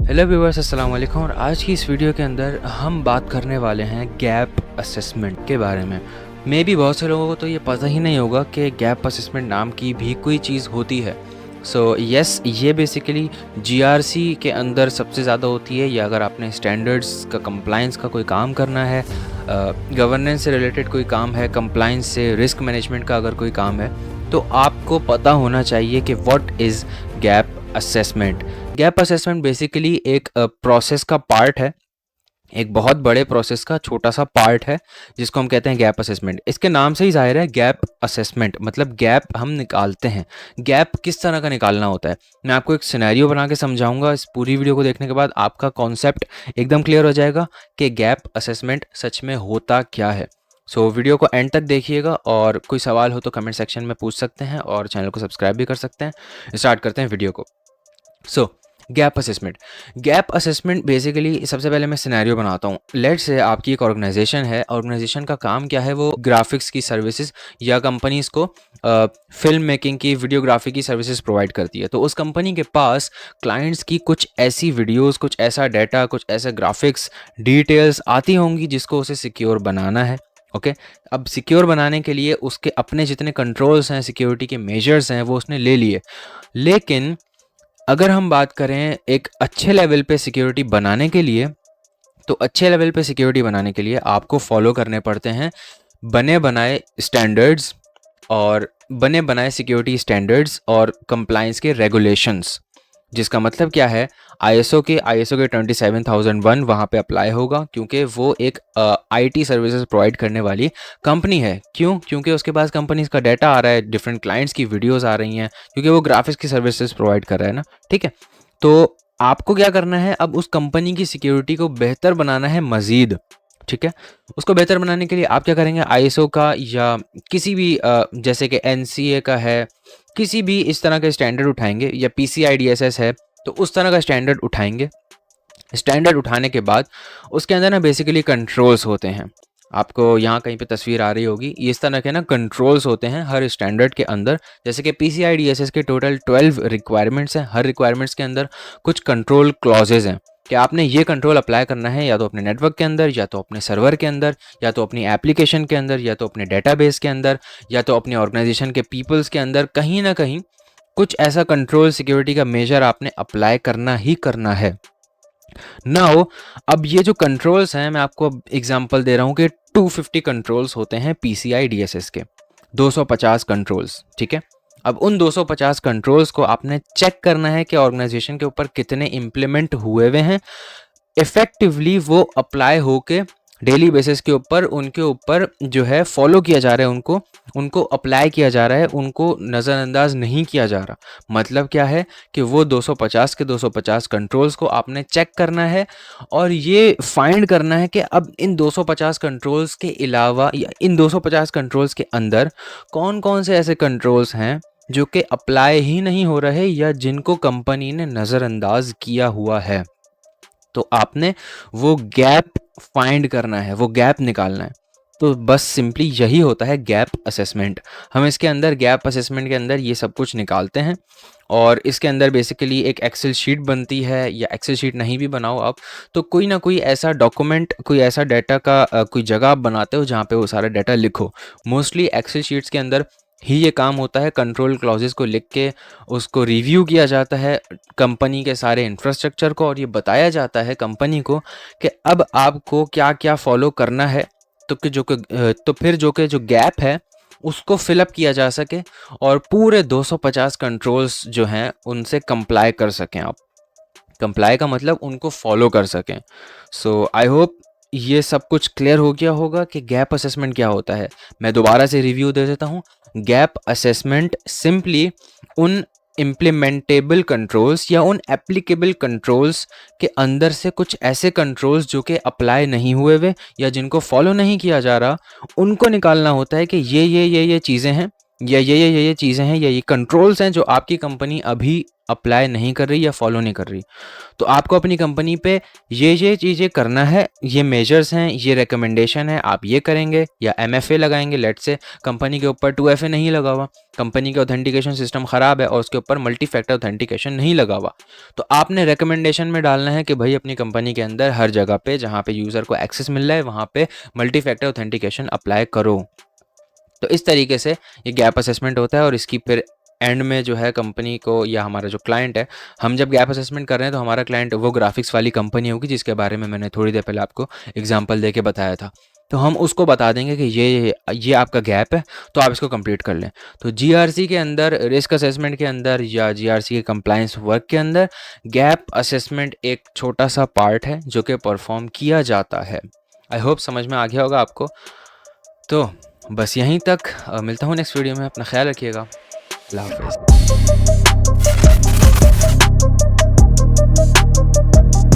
Hello viewers, अस्सलाम वालेकुम। और आज की इस वीडियो के अंदर हम बात करने वाले हैं गैप असेसमेंट के बारे में। मे बी बहुत से लोगों को तो ये पता ही नहीं होगा कि गैप असेसमेंट नाम की भी कोई चीज़ होती है। सो यस, ये बेसिकली जीआरसी के अंदर सबसे ज़्यादा होती है, या अगर आपने स्टैंडर्ड्स का कंप्लाइंस का कोई काम करना है, गवर्नेंस से रिलेटेड कोई काम है, कंप्लाइंस से रिस्क मैनेजमेंट का अगर कोई काम है, तो आपको पता होना चाहिए कि what is gap assessment. Gap assessment basically एक प्रोसेस का पार्ट है, एक बहुत बड़े प्रोसेस का छोटा सा पार्ट है जिसको हम कहते हैं गैप असेसमेंट। इसके नाम से ही जाहिर है गैप असेसमेंट मतलब गैप हम निकालते हैं। गैप किस तरह का निकालना होता है, मैं आपको एक सिनेरियो बना के समझाऊंगा। इस पूरी वीडियो को देखने के बाद आपका कॉन्सेप्ट एकदम क्लियर हो जाएगा कि गैप असेसमेंट सच में होता क्या है। सो वीडियो को एंड तक देखिएगा, और कोई सवाल हो तो कमेंट सेक्शन में पूछ सकते हैं, और चैनल को सब्सक्राइब भी कर सकते हैं। स्टार्ट करते हैं वीडियो को। So gap assessment. Gap assessment basically सबसे पहले मैं सिनेरियो बनाता हूँ। लेट्स से आपकी एक ऑर्गेनाइजेशन है। ऑर्गेनाइजेशन का काम क्या है, वो ग्राफिक्स की सर्विसेज या कंपनीज को फिल्म मेकिंग की, वीडियोग्राफी की सर्विसेज प्रोवाइड करती है। तो उस कंपनी के पास क्लाइंट्स की कुछ ऐसी वीडियोस, कुछ ऐसा डाटा, कुछ ऐसे ग्राफिक्स डिटेल्स आती होंगी जिसको उसे सिक्योर बनाना है। ओके अब सिक्योर बनाने के लिए उसके अपने जितने कंट्रोल्स हैं, सिक्योरिटी के मेजर्स हैं, वो उसने ले लिए। लेकिन अगर हम बात करें एक अच्छे लेवल पे सिक्योरिटी बनाने के लिए, तो अच्छे लेवल पे सिक्योरिटी बनाने के लिए आपको फॉलो करने पड़ते हैं बने बनाए स्टैंडर्ड्स, और बने बनाए सिक्योरिटी स्टैंडर्ड्स और कंप्लाइंस के रेगुलेशंस। जिसका मतलब क्या है, आईएसओ के 27001 वहाँ पे अप्लाई होगा, क्योंकि वो एक आईटी सर्विसेज प्रोवाइड करने वाली कंपनी है। क्यों? क्योंकि उसके पास कंपनीज का डाटा आ रहा है, डिफरेंट क्लाइंट्स की वीडियोस आ रही हैं, क्योंकि वो ग्राफिक्स की सर्विसेज प्रोवाइड कर रहा है ना। ठीक है, तो आपको क्या करना है, अब उस कंपनी की सिक्योरिटी को बेहतर बनाना है मज़ीद। ठीक है, उसको बेहतर बनाने के लिए आप क्या करेंगे, आईएसओ का या किसी भी जैसे कि एनसीए का है, किसी भी इस तरह के स्टैंडर्ड उठाएंगे, या पीसीआई डीएसएस है तो उस तरह का स्टैंडर्ड उठाएंगे। स्टैंडर्ड उठाने के बाद उसके अंदर ना बेसिकली कंट्रोल्स होते हैं। आपको यहाँ कहीं पे तस्वीर आ रही होगी, इस तरह के ना कंट्रोल्स होते हैं हर स्टैंडर्ड के अंदर। जैसे कि पीसीआई डीएसएस के टोटल 12 रिक्वायरमेंट्स हैं। हर रिक्वायरमेंट्स के अंदर कुछ कंट्रोल क्लॉजेज हैं कि आपने ये कंट्रोल अप्लाई करना है, या तो अपने नेटवर्क के अंदर, या तो अपने सर्वर के अंदर, या तो अपनी एप्लीकेशन के अंदर, या तो अपने डेटाबेस के अंदर, या तो अपनी ऑर्गेनाइजेशन के पीपल्स के अंदर। कहीं ना कहीं कुछ ऐसा कंट्रोल सिक्योरिटी का मेजर आपने अप्लाई करना ही करना है। नाउ अब ये जो कंट्रोल्स हैं, मैं आपको एग्जांपल दे रहा हूँ कि 250 कंट्रोल्स होते हैं पीसीआई डीएसएस के, 250 कंट्रोल्स। ठीक है, अब उन 250 कंट्रोल्स को आपने चेक करना है कि ऑर्गेनाइजेशन के ऊपर कितने इम्प्लीमेंट हुए हुए हैं, इफेक्टिवली वो अप्लाई होके डेली बेसिस के ऊपर उनके ऊपर जो है फॉलो किया जा रहा है, उनको उनको अप्लाई किया जा रहा है, उनको नज़रअंदाज नहीं किया जा रहा। मतलब क्या है कि वो 250 के 250 कंट्रोल्स को आपने चेक करना है, और ये फाइंड करना है कि अब इन 250 कंट्रोल्स के अलावा, या इन 250 कंट्रोल्स के अंदर कौन कौन से ऐसे कंट्रोल्स हैं जो कि अप्लाई ही नहीं हो रहे, या जिनको कंपनी ने नज़रअंदाज किया हुआ है। तो आपने वो गैप फाइंड करना है, वो गैप निकालना है। तो बस सिंपली यही होता है गैप असेसमेंट। हम इसके अंदर गैप असेसमेंट के अंदर ये सब कुछ निकालते हैं, और इसके अंदर बेसिकली एक एक्सेल शीट बनती है, या एक्सेल शीट नहीं भी बनाओ आप, तो कोई ना कोई ऐसा डॉक्यूमेंट, कोई ऐसा डाटा का कोई जगह आप बनाते हो जहाँ पे वो सारा डाटा लिखो। मोस्टली एक्सेल शीट्स के अंदर ही ये काम होता है। कंट्रोल क्लॉजेस को लिख के उसको रिव्यू किया जाता है कंपनी के सारे इंफ्रास्ट्रक्चर को, और ये बताया जाता है कंपनी को कि अब आपको क्या क्या फॉलो करना है, तो फिर जो गैप है उसको फिलअप किया जा सके, और पूरे 250 कंट्रोल्स जो हैं उनसे कंप्लाई कर सकें आप। कंप्लाई का मतलब उनको फॉलो कर सकें। सो आई होप ये सब कुछ क्लियर हो गया होगा कि गैप असेसमेंट क्या होता है। मैं दोबारा से रिव्यू दे देता हूँ। गैप असेसमेंट सिंपली उन इम्प्लीमेंटेबल कंट्रोल्स या उन एप्लीकेबल कंट्रोल्स के अंदर से कुछ ऐसे कंट्रोल्स जो कि अप्लाई नहीं हुए या जिनको फॉलो नहीं किया जा रहा, उनको निकालना होता है कि ये चीज़ें हैं या ये चीज़ें हैं या ये कंट्रोल्स हैं जो आपकी कंपनी अभी अप्लाई नहीं कर रही या फॉलो नहीं कर रही। तो आपको अपनी कंपनी पे ये चीज़ें करना है, ये मेजर्स हैं, ये रिकमेंडेशन है, आप ये करेंगे या एमएफए लगाएंगे। लेट्स से कंपनी के ऊपर 2FA नहीं लगा हुआ, कंपनी का ऑथेंटिकेशन सिस्टम ख़राब है और उसके ऊपर मल्टी फैक्टर ऑथेंटिकेशन नहीं लगा हुआ, तो आपने रिकमेंडेशन में डालना है कि भाई अपनी कंपनी के अंदर हर जगह पे जहाँ पे यूज़र को एक्सेस मिल रहा है वहाँ पे मल्टी फैक्टर ऑथेंटिकेशन अप्लाई करो। तो इस तरीके से ये गैप असेसमेंट होता है और इसकी फिर एंड में जो है कंपनी को या हमारा जो क्लाइंट है, हम जब गैप असेसमेंट कर रहे हैं तो हमारा क्लाइंट वो ग्राफिक्स वाली कंपनी होगी जिसके बारे में मैंने थोड़ी देर पहले आपको एग्जांपल देके बताया था। तो हम उसको बता देंगे कि ये आपका गैप है, तो आप इसको कंप्लीट कर लें। तो जीआरसी के अंदर, रिस्क असेसमेंट के अंदर या जीआरसी के कंप्लायंस वर्क के अंदर गैप असेसमेंट एक छोटा सा पार्ट है जो कि परफॉर्म किया जाता है। आई होप समझ में आ गया होगा आपको। तो बस यहीं तक, मिलता हूँ नेक्स्ट वीडियो में। अपना ख्याल रखिएगा। अल्लाह हाफ़िज़।